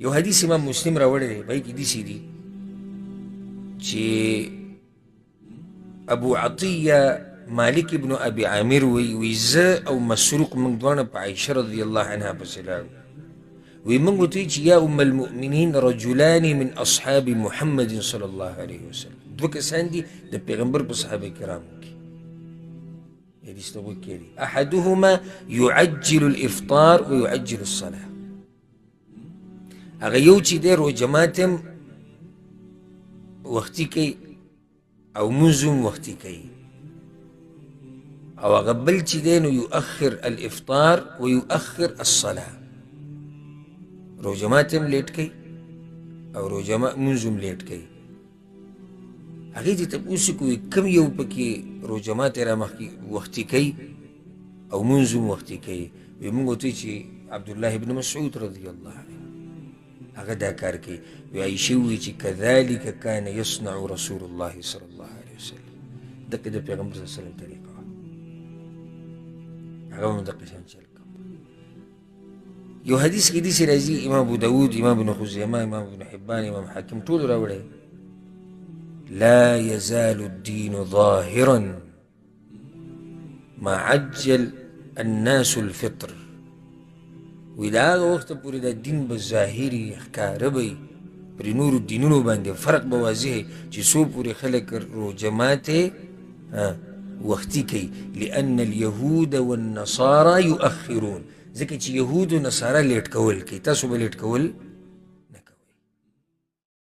یو حدیث امام مسلم راوړی دی، پای کې داسې دي چې ابو عطیه مالک ابن ابي عامر وی زه او مسروق موږ دواړه په عایشه رضی الله عنها پسې لاړو. وی موږ ورته وایي چې یا ام المؤمنین رجلان من اصحاب محمد صلی الله علیه وسلم، دوه کسان دي د پیغمبر په صحابه کرامو کې. حدیث ته غوږ کېږدئ. احدهما يعجل الافطار ويعجل الصلاه. هغه یو چې دی روژه ماتي هم وختي کوي او مونځ هم وختي کوي، او هغه بل چې دی نو يؤخر الافطار ويؤخر الصلاه. روژه ماتي هم لیټ کوي او روژه مونځ هم لیټ کوي. هغې ته تپوس کوي کوم یو پکې روژه ماتي را مخکې وختي کوي او مونځ هم وختي کوي. وی موږ ورته وایي چې عبدالله بن مسعود رضی الله عنه هغه دا کار کوي. وی عایشې ووایي چې کذلک کان یصنع رسول الله صلی الله علیه وسلم، دقې د پیغمبر صلی الله علیه وسلم طریقه وه، هغه هم دقې شان چل کوه. یو حدیث کې داسې راځي، امام ابو داود، امام ابن خزیمه، امام ابن حبان، امام حاکم ټول راوړی، لا يزال الدين ظاهرا ما عجل الناس الفطر. وی دا هغه وخته پورې دا دین به ظاهري ښکاره به وي، پرې نورو دینونو باندې فرق به واضح چې څو پورې خلک روژه ماتې وختي کوي. لأن اليهود والنصارى يؤخرون، ځکه چې یهود و نصارا لیټ کول کوي، تاسو به لیټ کول